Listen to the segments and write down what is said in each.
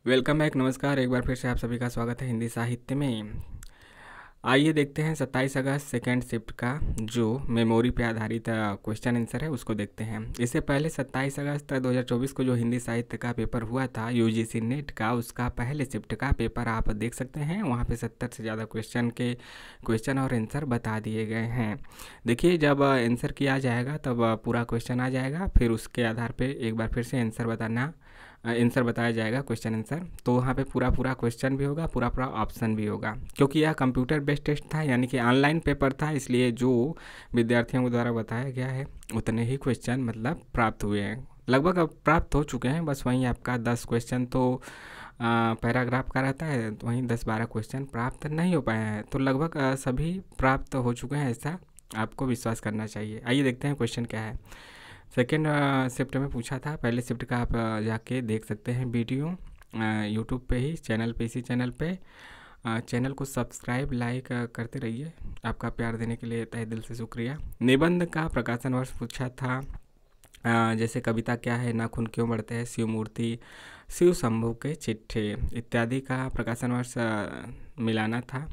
Welcome back. नमस्कार, एक बार फिर से आप सभी का स्वागत है हिंदी साहित्य में। आइए देखते हैं 27 अगस्त सेकेंड शिफ्ट का जो मेमोरी पे आधारित क्वेश्चन आंसर है उसको देखते हैं। इससे पहले 27 अगस्त 2024 को जो हिंदी साहित्य का पेपर हुआ था यूजीसी नेट का, उसका पहले शिफ्ट का पेपर आप देख सकते हैं। वहाँ पे 70 से ज़्यादा क्वेश्चन और आंसर बता दिए गए हैं। देखिए, जब आंसर किया जाएगा तब पूरा क्वेश्चन आ जाएगा, फिर उसके आधार पर एक बार फिर से आंसर बताया जाएगा, क्वेश्चन आंसर। तो वहाँ पे पूरा पूरा क्वेश्चन भी होगा, पूरा पूरा ऑप्शन भी होगा। क्योंकि यह कंप्यूटर बेस्ड टेस्ट था, यानी कि ऑनलाइन पेपर था, इसलिए जो विद्यार्थियों के द्वारा बताया गया है उतने ही क्वेश्चन मतलब प्राप्त हुए हैं। लगभग अब प्राप्त हो चुके हैं, बस वहीं आपका 10 क्वेश्चन तो पैराग्राफ का रहता है, तो वहीं 10-12 क्वेश्चन प्राप्त नहीं हो पाए हैं। तो लगभग सभी प्राप्त हो चुके हैं, ऐसा आपको विश्वास करना चाहिए। आइए देखते हैं क्वेश्चन क्या है। सेकेंड शिफ्ट में पूछा था, पहले शिफ्ट का आप जाके देख सकते हैं वीडियो यूट्यूब पे ही, इसी चैनल पे। चैनल को सब्सक्राइब लाइक करते रहिए। आपका प्यार देने के लिए तहे दिल से शुक्रिया। निबंध का प्रकाशन वर्ष पूछा था, जैसे कविता क्या है, नाखून क्यों बढ़ते हैं, शिव मूर्ति, शिव शंभू के चिट्ठे इत्यादि का प्रकाशन वर्ष मिलाना था।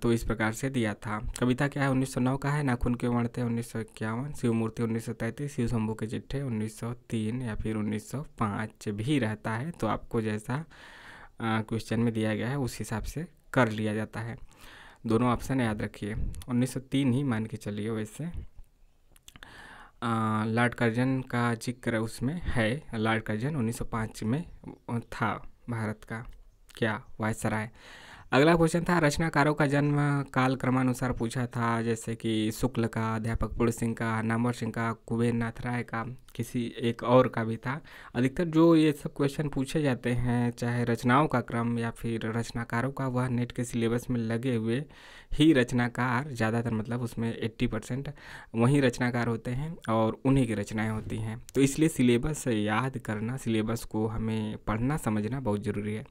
तो इस प्रकार से दिया था। कविता क्या है, 1909 का है, नाखून क्यों बढ़ते हैं 1951, शिव मूर्ति 1933, शिव शंभू के चिट्ठे 1903 या फिर 1905 भी रहता है। तो आपको जैसा क्वेश्चन में दिया गया है उस हिसाब से कर लिया जाता है। दोनों ऑप्शन याद रखिए, 1903 ही मान के चलिए। वैसे लॉर्ड कर्जन का जिक्र उसमें है, लॉर्ड कर्जन 1905 में था भारत का क्या वायसराय। अगला क्वेश्चन था, रचनाकारों का जन्म काल क्रमानुसार पूछा था, जैसे कि शुक्ल का, अध्यापक पूर्ण सिंह का, नामवर सिंह का, कुबेर नाथ राय का, किसी एक और का भी था। अधिकतर जो ये सब क्वेश्चन पूछे जाते हैं, चाहे रचनाओं का क्रम या फिर रचनाकारों का, वह नेट के सिलेबस में लगे हुए ही रचनाकार ज़्यादातर, मतलब उसमें 80% वही रचनाकार होते हैं और उन्हीं की रचनाएँ होती हैं। तो इसलिए सिलेबस याद करना, सिलेबस को हमें पढ़ना समझना बहुत ज़रूरी है।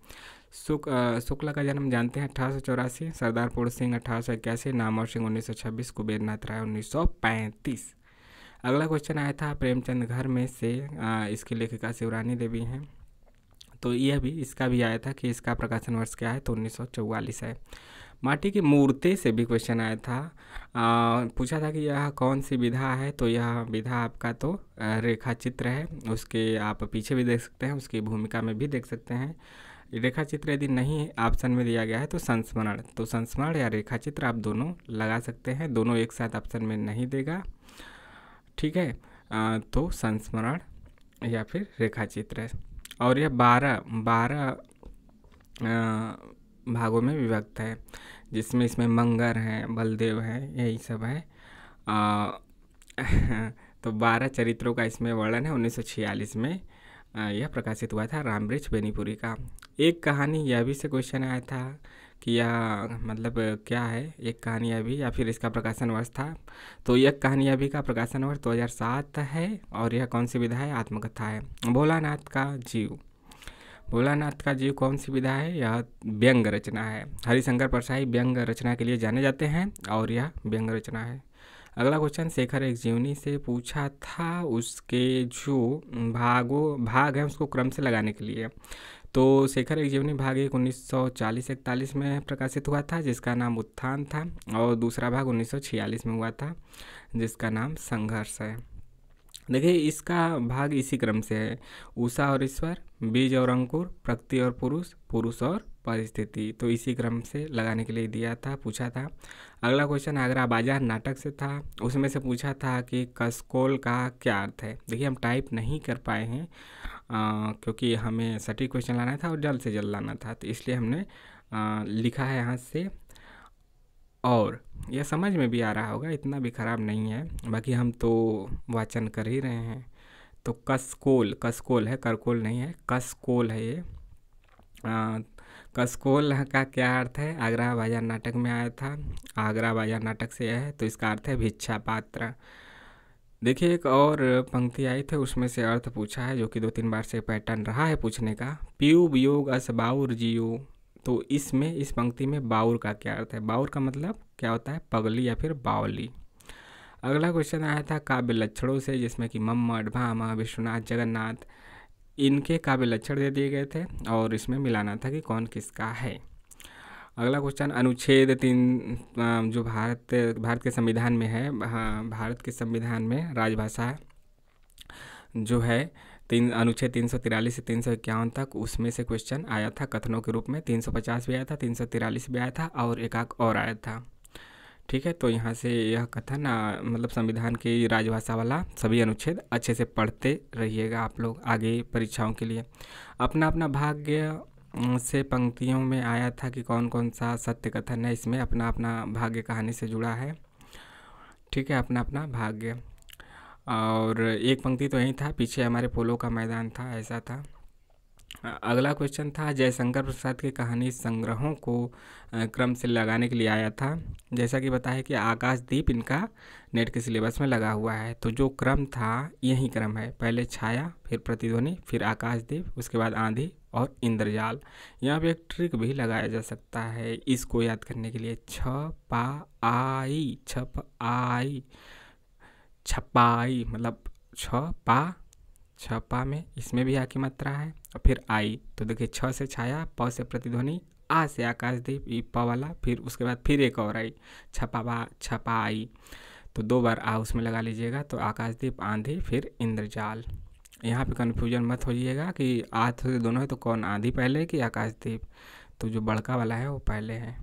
शुक्ला का जन्म जानते हैं 1884, सरदार पूर्ण सिंह 1881, नामवर सिंह 1926, कुबेर नाथ राय 1935। अगला क्वेश्चन आया था प्रेमचंद घर में से, इसकी लेखिका शिवरानी देवी हैं। तो यह भी, इसका भी आया था कि इसका प्रकाशन वर्ष क्या है, तो 1944 है। माटी की मूर्ति से भी क्वेश्चन आया था, पूछा था कि यह कौन सी विधा है। तो यह विधा आपका तो रेखा चित्र है, उसके आप पीछे भी देख सकते हैं, उसकी भूमिका में भी देख सकते हैं। रेखा चित्र यदि नहीं ऑप्शन में दिया गया है तो संस्मरण, तो संस्मरण या रेखा चित्र आप दोनों लगा सकते हैं, दोनों एक साथ ऑप्शन में नहीं देगा, ठीक है। तो संस्मरण या फिर रेखा चित्र। और यह 12 भागों में विभक्त है, जिसमें इसमें मंगर हैं, बलदेव हैं, यही सब है। तो 12 चरित्रों का इसमें वर्णन है। 1946 में यह प्रकाशित हुआ था, रामवृक्ष बेनीपुरी का। एक कहानी यह भी से क्वेश्चन आया था कि यह मतलब क्या है, एक कहानी यह भी या फिर इसका प्रकाशन वर्ष था। तो यह कहानी यह भी का प्रकाशन वर्ष 2007 है। और यह कौन सी विधा है, आत्मकथा है। भोलानाथ का जीव कौन सी विधा है, यह व्यंग रचना है। हरिशंकर परसाई व्यंग रचना के लिए जाने जाते हैं और यह व्यंग रचना है। अगला क्वेश्चन शेखर एक जीवनी से पूछा था, उसके जो भाग हैं उसको क्रम से लगाने के लिए। तो शेखर एक जीवनी भाग 1 1940-41 में प्रकाशित हुआ था, जिसका नाम उत्थान था। और दूसरा भाग 1946 में हुआ था, जिसका नाम संघर्ष है। देखिए, इसका भाग इसी क्रम से है, उषा और ईश्वर, बीज और अंकुर, प्रकृति और पुरुष, पुरुष और परिस्थिति। तो इसी क्रम से लगाने के लिए दिया था, पूछा था। अगला क्वेश्चन आगरा बाजार नाटक से था, उसमें से पूछा था कि कसकोल का क्या अर्थ है। देखिए, हम टाइप नहीं कर पाए हैं क्योंकि हमें सटीक क्वेश्चन लाना था और जल्द से जल्द लाना था, तो इसलिए हमने लिखा है यहाँ से। और यह समझ में भी आ रहा होगा, इतना भी खराब नहीं है, बाकी हम तो वाचन कर ही रहे हैं। तो कसकोल है, करकोल नहीं है, कसकोल है ये। कसकोल का क्या अर्थ है, आगरा बाजार नाटक में आया था, आगरा बाजार नाटक से है, तो इसका अर्थ है भिक्षा पात्र। देखिए, एक और पंक्ति आई थी, उसमें से अर्थ पूछा है, जो कि 2-3 बार से पैटर्न रहा है पूछने का। पीयू वियोग अस बाउर जियो। तो इसमें इस पंक्ति में बाउर का क्या अर्थ है, बाउर का मतलब क्या होता है, पगली या फिर बावली। अगला क्वेश्चन आया था काव्य लक्षणों से, जिसमें कि मम्मट, भामा, विश्वनाथ, जगन्नाथ इनके काव्य लक्षण दे दिए गए थे और इसमें मिलाना था कि कौन किसका है। अगला क्वेश्चन, अनुच्छेद 3 जो भारत के संविधान में है, भारत के संविधान में राजभाषा जो है अनुच्छेद 343 से 351 तक, उसमें से क्वेश्चन आया था कथनों के रूप में। 350 भी आया था, 343 भी आया था और एक आध और आया था। ठीक है, तो यहाँ से यह कथन मतलब संविधान की राजभाषा वाला सभी अनुच्छेद अच्छे से पढ़ते रहिएगा आप लोग आगे परीक्षाओं के लिए। अपना अपना भाग्य से पंक्तियों में आया था कि कौन कौन सा सत्य कथन है, इसमें अपना अपना भाग्य कहानी से जुड़ा है। ठीक है, अपना अपना भाग्य। और एक पंक्ति तो यही था, पीछे हमारे पोलो का मैदान था, ऐसा था। अगला क्वेश्चन था, जयशंकर प्रसाद के कहानी संग्रहों को क्रम से लगाने के लिए आया था। जैसा कि बताया कि आकाशदीप इनका नेट के सिलेबस में लगा हुआ है, तो जो क्रम था यही क्रम है, पहले छाया, फिर प्रतिध्वनि, फिर आकाशदीप, उसके बाद आंधी और इंद्रजाल। यहाँ पे एक ट्रिक भी लगाया जा सकता है इसको याद करने के लिए, छपाई, छपाई, छपाई मतलब छपा में इसमें भी आ की मात्रा है और फिर आई, तो देखिए छ से छाया, प से प्रतिध्वनि, आ से आकाशदीप, ई प वाला, फिर उसके बाद फिर एक और आई, छपाई, तो 2 बार आ उसमें लगा लीजिएगा, तो आकाशदीप, आंधी, फिर इंद्रजाल। यहाँ पे कन्फ्यूजन मत होइएगा कि आ तो दोनों है, तो कौन आंधी पहले कि आकाशदीप, तो जो बड़का वाला है वो पहले है,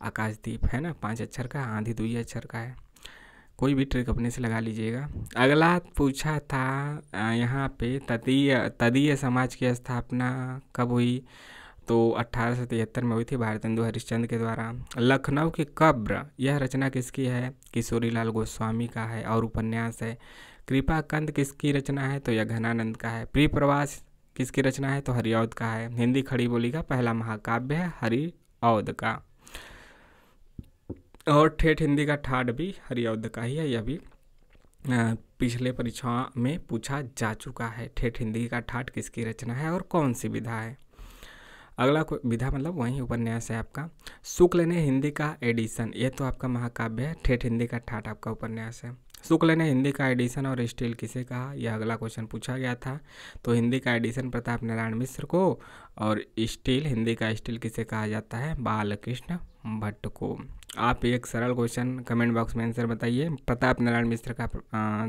आकाशदीप है ना, 5 अक्षर का, आंधी 2 अक्षर का है। कोई भी ट्रिक अपने से लगा लीजिएगा। अगला पूछा था यहाँ पे तदीय समाज की स्थापना कब हुई, तो 1873 में हुई थी भारतेंदु हरिश्चंद्र के द्वारा। लखनऊ की कब्र, यह रचना किसकी है, किशोरीलाल गोस्वामी का है और उपन्यास है। कृपाकंद किसकी रचना है, तो यह घनानंद का है। प्रिय प्रवास किसकी रचना है, तो हरिऔध का है। हिंदी खड़ी बोली का पहला महाकाव्य है हरिऔध का, और ठेठ हिंदी का ठाठ भी हरिऔध का ही है, यह भी पिछले परीक्षा में पूछा जा चुका है। ठेठ हिंदी का ठाठ किसकी रचना है और कौन सी विधा है। अगला विधा मतलब वही उपन्यास है आपका। शुक्ल ने हिंदी का एडिशन, यह तो आपका महाकाव्य है। ठेठ हिंदी का ठाठ आपका उपन्यास है। शुक्ल ने हिंदी का एडिशन और स्टील किसे कहा, यह अगला क्वेश्चन पूछा गया था। तो हिंदी का एडिशन प्रताप नारायण मिश्र को, और स्टील, हिंदी का स्टील किसे कहा जाता है, बालकृष्ण भट्ट को। आप एक सरल क्वेश्चन कमेंट बॉक्स में आंसर बताइए, प्रताप नारायण मिश्र का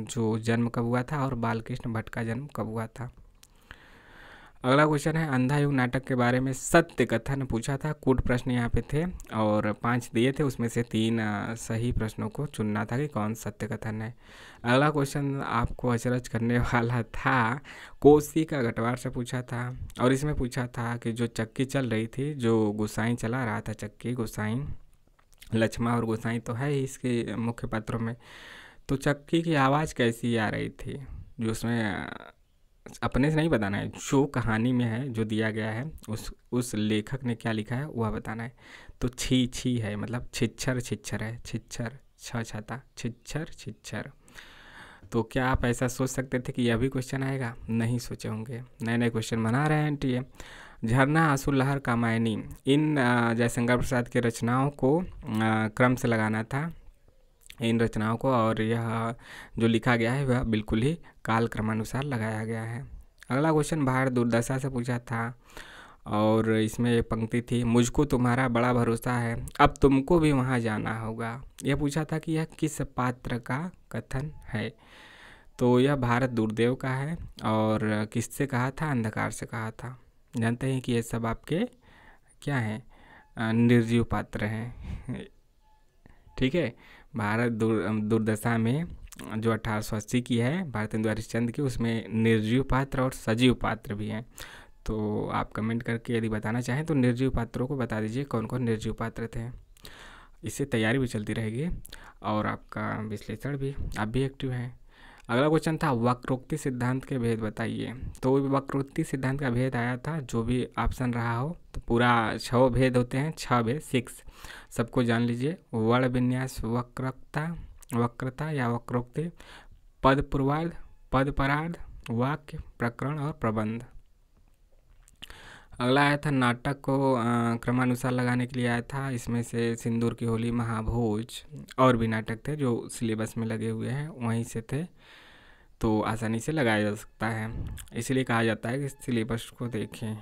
जो जन्म कब हुआ था और बालकृष्ण भट्ट का जन्म कब हुआ था। अगला क्वेश्चन है, अंधा युग नाटक के बारे में सत्य कथन पूछा था। कूट प्रश्न यहाँ पे थे और 5 दिए थे, उसमें से 3 सही प्रश्नों को चुनना था कि कौन सत्य कथन है। अगला क्वेश्चन आपको अचरज करने वाला था, कोसी का गटवार से पूछा था और इसमें पूछा था कि जो चक्की चल रही थी, जो गोसाई चला रहा था चक्की, गोसाई, लक्ष्मा और गोसाई तो है ही इसके मुख्य पात्रों में, तो चक्की की आवाज़ कैसी आ रही थी, जो उसमें अपने से नहीं बताना है, जो कहानी में है, जो दिया गया है, उस लेखक ने क्या लिखा है वह बताना है। तो छी छी है, मतलब छिच्छर छिच्छर है, छिच्छर छ छाता, छिच्छर छिच्छर। तो क्या आप ऐसा सोच सकते थे कि यह भी क्वेश्चन आएगा, नहीं सोचे होंगे, नए नए क्वेश्चन बना रहे हैं एनटीए। झरना, आंसू लहर, कामायनी, इन जयशंकर प्रसाद की रचनाओं को क्रम से लगाना था, इन रचनाओं को, और यह जो लिखा गया है वह बिल्कुल ही काल क्रमानुसार लगाया गया है। अगला क्वेश्चन भारत दुर्दशा से पूछा था और इसमें एक पंक्ति थी, मुझको तुम्हारा बड़ा भरोसा है, अब तुमको भी वहाँ जाना होगा। यह पूछा था कि यह किस पात्र का कथन है, तो यह भारत दुर्देव का है और किससे कहा था, अंधकार से कहा था। जानते हैं कि ये सब आपके क्या हैं, निर्जीव पात्र हैं। ठीक है, भारत दुर्दशा में जो 1880 की है भारतेंदु हरिश्चंद्र की, उसमें निर्जीव पात्र और सजीव पात्र भी हैं। तो आप कमेंट करके यदि बताना चाहें तो निर्जीव पात्रों को बता दीजिए कौन कौन निर्जीव पात्र थे, इससे तैयारी भी चलती रहेगी और आपका विश्लेषण भी, आप भी एक्टिव हैं। अगला क्वेश्चन था, वक्रोक्ति सिद्धांत के भेद बताइए। तो वक्रोक्ति सिद्धांत का भेद आया था, जो भी ऑप्शन रहा हो, तो पूरा 6 भेद होते हैं, 6 भेद 6 सबको जान लीजिए। वर्ण विन्यास, वक्रता या वक्रोक्ति, पद पूर्वार्ध, पद परार्ध, वाक्य, प्रकरण और प्रबंध। अगला आया था, नाटक को क्रमानुसार लगाने के लिए आया था, इसमें से सिंदूर की होली, महाभोज और भी नाटक थे जो सिलेबस में लगे हुए हैं, वहीं से थे। तो आसानी से लगाया जा सकता है। इसलिए कहा जाता है कि सिलेबस को देखें।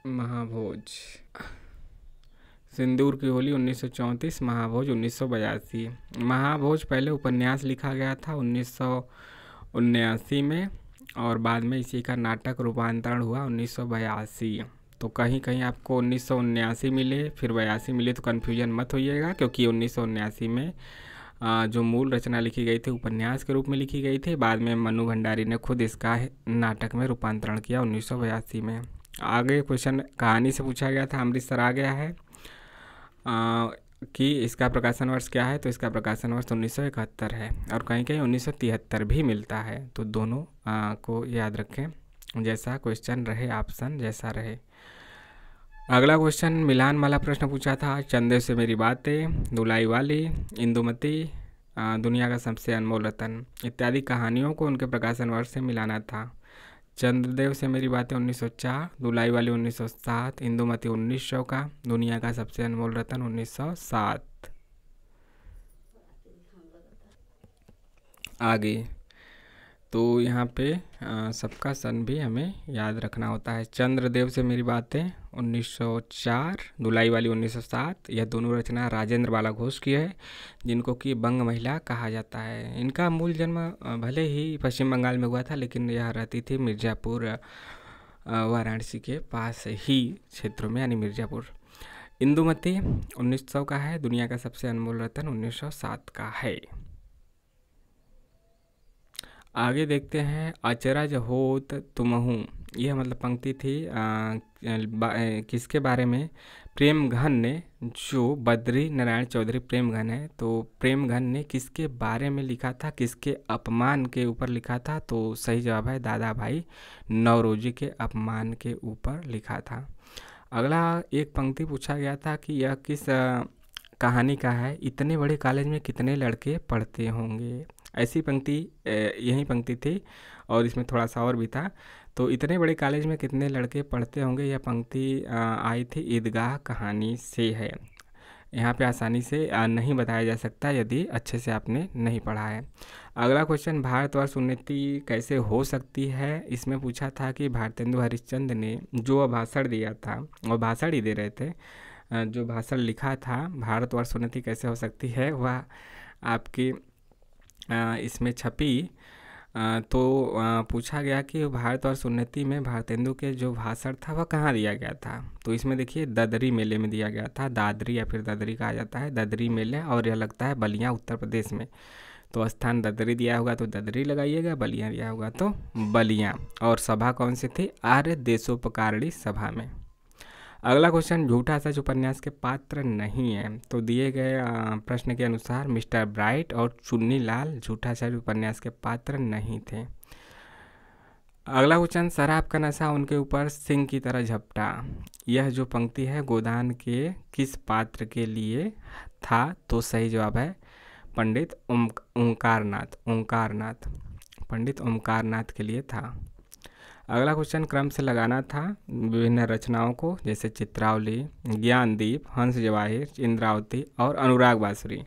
महाभोज, सिंदूर की होली 1934, महाभोज 1982। महाभोज पहले उपन्यास लिखा गया था 1979 में, और बाद में इसी का नाटक रूपांतरण हुआ 1982। तो कहीं कहीं आपको 1979 मिले फिर 82 मिले तो कन्फ्यूजन मत होइएगा, क्योंकि 1979 में जो मूल रचना लिखी गई थी उपन्यास के रूप में लिखी गई थी। बाद में मनु भंडारी ने खुद इसका नाटक में रूपांतरण किया 1982 में। आगे क्वेश्चन कहानी से पूछा गया था, अमृतसर आ गया है कि इसका प्रकाशन वर्ष क्या है। तो इसका प्रकाशन वर्ष 1971 है, और कहीं कहीं 1973 भी मिलता है। तो दोनों को याद रखें, जैसा क्वेश्चन रहे ऑप्शन जैसा रहे। अगला क्वेश्चन मिलान वाला प्रश्न पूछा था, चंदेव से मेरी बातें, दुलाई वाली, इंदुमती, दुनिया का सबसे अनमोल रतन इत्यादि कहानियों को उनके प्रकाशन वर्ष से मिलाना था। चंद्रदेव से मेरी बातें 1904, दुलाई वाली 1907, इंदुमती 1900 का, दुनिया का सबसे अनमोल रतन 1907। आगे तो यहाँ पे सबका सन भी हमें याद रखना होता है। चंद्रदेव से मेरी बातें 1904, दुलाई वाली 1907। यह दोनों रचना राजेंद्र बाला घोष की है, जिनको कि बंग महिला कहा जाता है। इनका मूल जन्म भले ही पश्चिम बंगाल में हुआ था, लेकिन यह रहती थी मिर्ज़ापुर, वाराणसी के पास ही क्षेत्रों में, यानी मिर्ज़ापुर। इंदुमती 1900 का है, दुनिया का सबसे अनमोल रतन 1907 का है। आगे देखते हैं, अचरज होत तुमहू, यह मतलब पंक्ति थी किसके बारे में, प्रेम घन ने, जो बद्री नारायण चौधरी प्रेम घन है। तो प्रेम घन ने किसके बारे में लिखा था, किसके अपमान के ऊपर लिखा था। तो सही जवाब है दादा भाई नौरोजी के अपमान के ऊपर लिखा था। अगला एक पंक्ति पूछा गया था कि यह किस कहानी का है, इतने बड़े कॉलेज में कितने लड़के पढ़ते होंगे। ऐसी पंक्ति यही पंक्ति थी, और इसमें थोड़ा सा और भी था। तो इतने बड़े कॉलेज में कितने लड़के पढ़ते होंगे, यह पंक्ति आई थी ईदगाह कहानी से है। यहाँ पे आसानी से नहीं बताया जा सकता यदि अच्छे से आपने नहीं पढ़ा है। अगला क्वेश्चन, भारतवर्ष उन्नति कैसे हो सकती है। इसमें पूछा था कि भारतेंदु हरिश्चंद्र ने जो भाषण दिया था, वो भाषण ही दे रहे थे, जो भाषण लिखा था भारतवर्ष उन्नति कैसे हो सकती है, वह आपकी इसमें छपी। तो पूछा गया कि भारतवर्ष उन्नति में भारतेंदु के जो भाषण था वह कहाँ दिया गया था। तो इसमें देखिए ददरी मेले में दिया गया था, दादरी या फिर ददरी कहा जाता है, ददरी मेले, और यह लगता है बलिया उत्तर प्रदेश में। तो स्थान ददरी दिया होगा तो ददरी लगाइएगा, बलिया दिया होगा तो बलिया। और सभा कौन सी थी, आर्य देशोपकारिणी सभा में। अगला क्वेश्चन, झूठा सच उपन्यास के पात्र नहीं है। तो दिए गए प्रश्न के अनुसार मिस्टर ब्राइट और चुन्नी लाल झूठा सच उपन्यास के पात्र नहीं थे। अगला क्वेश्चन, शराब का नशा उनके ऊपर सिंह की तरह झपटा, यह जो पंक्ति है गोदान के किस पात्र के लिए था। तो सही जवाब है पंडित ओंकारनाथ, पंडित ओंकारनाथ के लिए था। अगला क्वेश्चन, क्रम से लगाना था विभिन्न रचनाओं को, जैसे चित्रावली, ज्ञानदीप, हंस जवाहिर, इंद्रावती और अनुराग बांसुरी।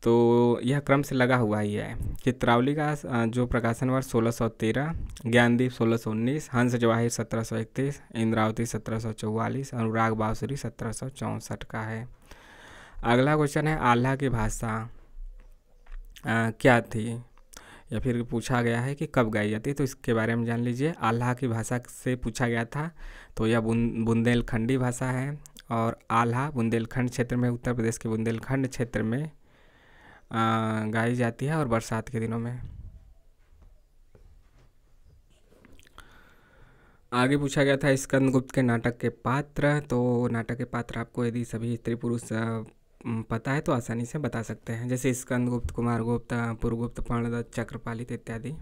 तो यह क्रम से लगा हुआ ही है। चित्रावली का जो प्रकाशन वर्ष 1613, ज्ञानदीप 1619, हंस जवाहिर 1731, इंद्रावती 1744, अनुराग बांसुरी 1764 का है। अगला क्वेश्चन है, आल्हा की भाषा क्या थी, या फिर पूछा गया है कि कब गाई जाती है। तो इसके बारे में जान लीजिए। आल्हा की भाषा से पूछा गया था, तो यह बुंदेलखंडी भाषा है, और आल्हा बुंदेलखंड क्षेत्र में, उत्तर प्रदेश के बुंदेलखंड क्षेत्र में गाई जाती है, और बरसात के दिनों में। आगे पूछा गया था स्कंदगुप्त के नाटक के पात्र। तो नाटक के पात्र आपको यदि सभी स्त्री पुरुष पता है तो आसानी से बता सकते हैं, जैसे स्कंदगुप्त, कुमारगुप्त, पुरगुप्त, पर्णदत्त, चक्रपालित इत्यादि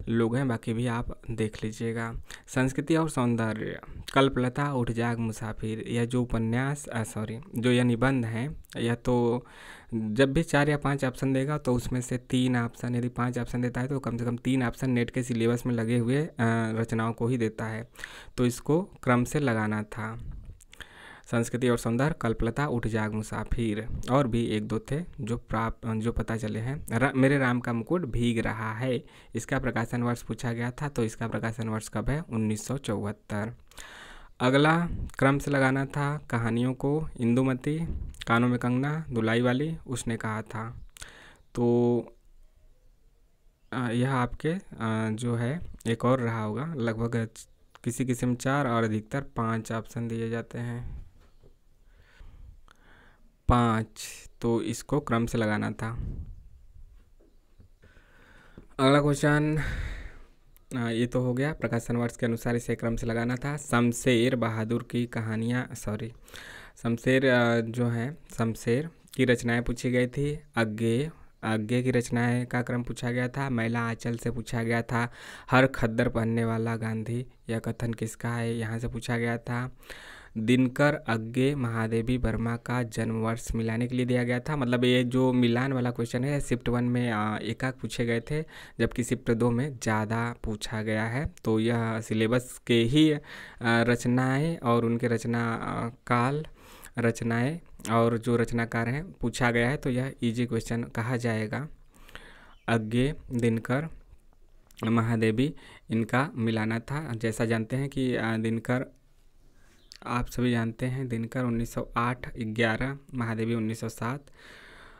लोग हैं, बाकी भी आप देख लीजिएगा। संस्कृति और सौंदर्य, कल्पलता, उठ जाग मुसाफिर, यह जो उपन्यास जो यह निबंध है, यह तो जब भी 4 या 5 ऑप्शन देगा तो उसमें से 3 ऑप्शन, यदि 5 ऑप्शन देता है तो कम से कम 3 ऑप्शन नेट के सिलेबस में लगे हुए रचनाओं को ही देता है। तो इसको क्रम से लगाना था। संस्कृति और सौंदर्य, कल्पलता, उठ जाग मुसाफिर, और भी एक दो थे जो पता चले हैं। मेरे राम का मुकुट भीग रहा है, इसका प्रकाशन वर्ष पूछा गया था, तो इसका प्रकाशन वर्ष कब है? 1974। अगला क्रम से लगाना था कहानियों को। इंदुमती, कानों में कंगना, दुलाई वाली, उसने कहा था। तो यह आपके जो है एक और रहा होगा। लगभग किसी किस्म 4 और अधिकतर 5 ऑप्शन दिए जाते हैं, 5, तो इसको क्रम से लगाना था। अगला क्वेश्चन, ये तो हो गया, प्रकाशन वर्ष के अनुसार इसे क्रम से लगाना था। शमशेर बहादुर की कहानियाँ, शमशेर जो है, शमशेर की रचनाएं पूछी गई थी। आगे की रचनाएं का क्रम पूछा गया था। मैला आंचल से पूछा गया था। हर खद्दर पहनने वाला गांधी, यह कथन किसका है? यहाँ से पूछा गया था। दिनकर अग्गे महादेवी वर्मा का जन्म वर्ष मिलाने के लिए दिया गया था। मतलब ये जो मिलान वाला क्वेश्चन है, शिफ्ट 1 में एकाक पूछे गए थे, जबकि शिफ्ट 2 में ज़्यादा पूछा गया है। तो यह सिलेबस के ही रचनाएं और उनके रचना काल, रचनाएं और जो रचनाकार हैं पूछा गया है, तो यह इजी क्वेश्चन कहा जाएगा। अग्गे, दिनकर, महादेवी, इनका मिलाना था। जैसा जानते हैं कि दिनकर, आप सभी जानते हैं, दिनकर 1908-11, महादेवी 1907,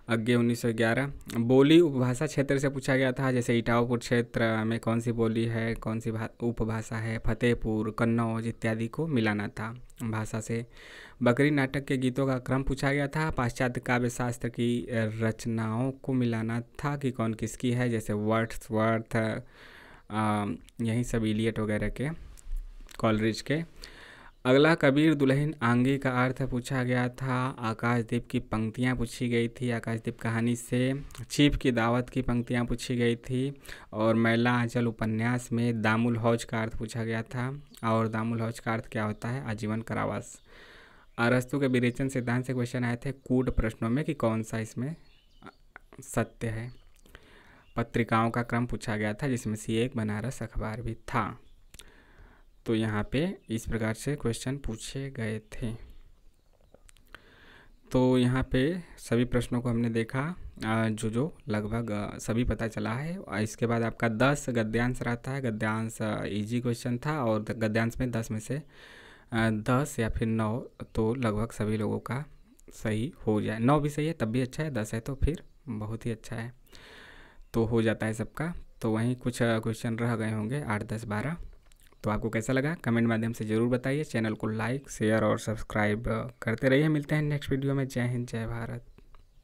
अग्गे 1911। बोली उपभाषा क्षेत्र से पूछा गया था। जैसे इटावापुर क्षेत्र में कौन सी बोली है, कौन सी उपभाषा है, फतेहपुर, कन्नौज इत्यादि को मिलाना था भाषा से। बकरी नाटक के गीतों का क्रम पूछा गया था। पाश्चात्य काव्य शास्त्र की रचनाओं को मिलाना था कि कौन किसकी है, जैसे वर्ड्सवर्थ, यही सब इलियट वगैरह के, कॉलरिज के। अगला, कबीर दुल्हन आंगी का अर्थ पूछा गया था। आकाशदीप की पंक्तियाँ पूछी गई थी, आकाशदीप कहानी से। चीफ की दावत की पंक्तियाँ पूछी गई थी। और मैला आंचल उपन्यास में दामुल हौज का अर्थ पूछा गया था। और दामुल हौज का अर्थ क्या होता है? आजीवन कारावास। अरस्तु के विरेचन सिद्धांत से क्वेश्चन आए थे कूट प्रश्नों में कि कौन सा इसमें सत्य है। पत्रिकाओं का क्रम पूछा गया था, जिसमें से एक बनारस अखबार भी था। तो यहाँ पे इस प्रकार से क्वेश्चन पूछे गए थे। तो यहाँ पे सभी प्रश्नों को हमने देखा, जो लगभग सभी पता चला है। इसके बाद आपका 10 गद्यांश रहता है। गद्यांश इजी क्वेश्चन था, और गद्यांश में 10 में से 10 या फिर 9, तो लगभग सभी लोगों का सही हो जाए। 9 भी सही है तब भी अच्छा है, 10 है तो फिर बहुत ही अच्छा है, तो हो जाता है सबका। तो वहीं कुछ क्वेश्चन रह गए होंगे 8, 10, 12। तो आपको कैसा लगा कमेंट माध्यम से ज़रूर बताइए। चैनल को लाइक, शेयर और सब्सक्राइब करते रहिए। मिलते हैं नेक्स्ट वीडियो में। जय हिंद, जय भारत।